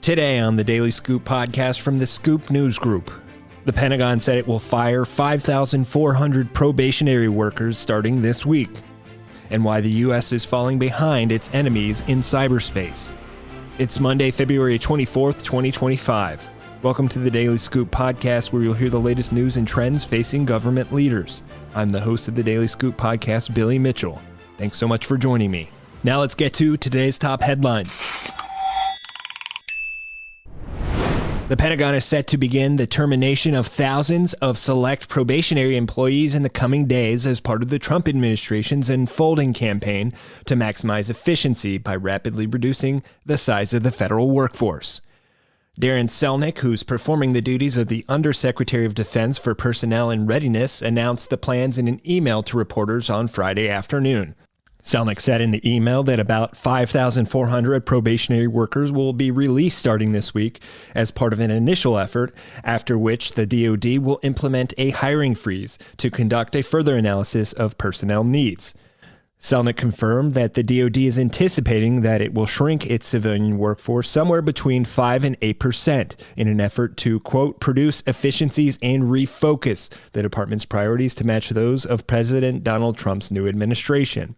Today on the Daily Scoop podcast from the Scoop News Group, the Pentagon said it will fire 5,400 probationary workers starting this week, and why the U.S. is falling behind its enemies in cyberspace. It's Monday, February 24th, 2025. Welcome to the Daily Scoop podcast, where you'll hear the latest news and trends facing government leaders. I'm the host of the Daily Scoop podcast, Billy Mitchell. Thanks so much for joining me. Now let's get to today's top headlines. The Pentagon is set to begin the termination of thousands of select probationary employees in the coming days as part of the Trump administration's unfolding campaign to maximize efficiency by rapidly reducing the size of the federal workforce. Darren Selnick, who's performing the duties of the Undersecretary of Defense for Personnel and Readiness, announced the plans in an email to reporters on Friday afternoon. Selnick said in the email that about 5,400 probationary workers will be released starting this week as part of an initial effort, after which the DoD will implement a hiring freeze to conduct a further analysis of personnel needs. Selnick confirmed that the DoD is anticipating that it will shrink its civilian workforce somewhere between 5 and 8% in an effort to, quote, produce efficiencies and refocus the department's priorities to match those of President Donald Trump's new administration.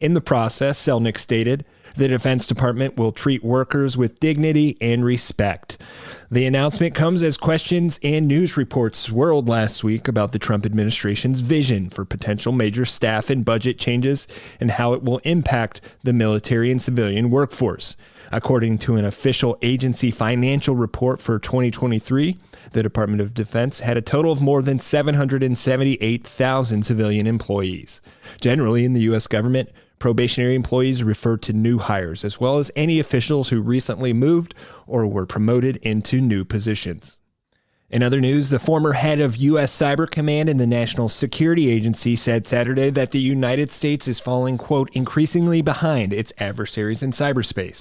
In the process, Selnick stated, the Defense Department will treat workers with dignity and respect. The announcement comes as questions and news reports swirled last week about the Trump administration's vision for potential major staff and budget changes and how it will impact the military and civilian workforce. According to an official agency financial report for 2023, the Department of Defense had a total of more than 778,000 civilian employees. Generally, in the U.S. government, probationary employees refer to new hires, as well as any officials who recently moved or were promoted into new positions. In other news, the former head of U.S. Cyber Command and the National Security Agency said Saturday that the United States is falling, quote, increasingly behind its adversaries in cyberspace.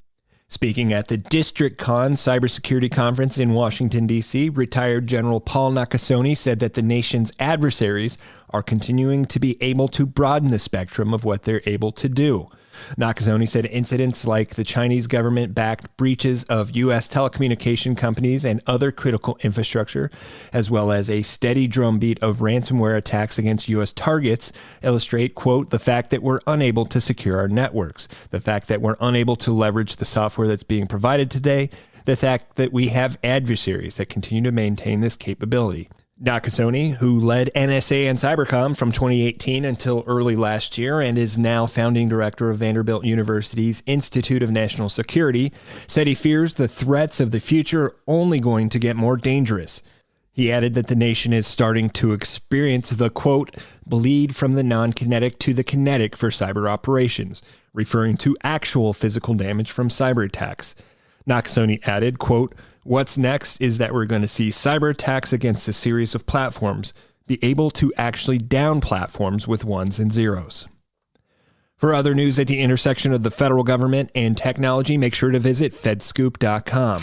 Speaking at the DistrictCon cybersecurity conference in Washington, D.C., retired General Paul Nakasone said that the nation's adversaries are continuing to be able to broaden the spectrum of what they're able to do. Nakasone said incidents like the Chinese government-backed breaches of U.S. telecommunication companies and other critical infrastructure, as well as a steady drumbeat of ransomware attacks against U.S. targets, illustrate, quote, the fact that we're unable to secure our networks, the fact that we're unable to leverage the software that's being provided today, the fact that we have adversaries that continue to maintain this capability. Nakasone, who led NSA and CYBERCOM from 2018 until early last year and is now founding director of Vanderbilt University's Institute of National Security, said he fears the threats of the future are only going to get more dangerous. He added that the nation is starting to experience the, quote, bleed from the non-kinetic to the kinetic for cyber operations, referring to actual physical damage from cyber attacks. Nakasone added, quote, what's next is that we're going to see cyber attacks against a series of platforms be able to actually down platforms with ones and zeros. For other news at the intersection of the federal government and technology, make sure to visit fedscoop.com.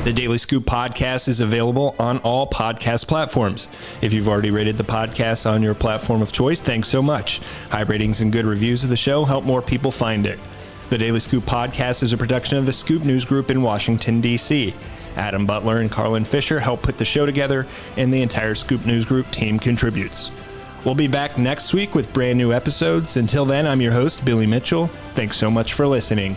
The Daily Scoop podcast is available on all podcast platforms. If you've already rated the podcast on your platform of choice, thanks so much. High ratings and good reviews of the show help more people find it. The Daily Scoop podcast is a production of the Scoop News Group in Washington, D.C. Adam Butler and Carlin Fisher help put the show together, and the entire Scoop News Group team contributes. We'll be back next week with brand new episodes. Until then, I'm your host, Billy Mitchell. Thanks so much for listening.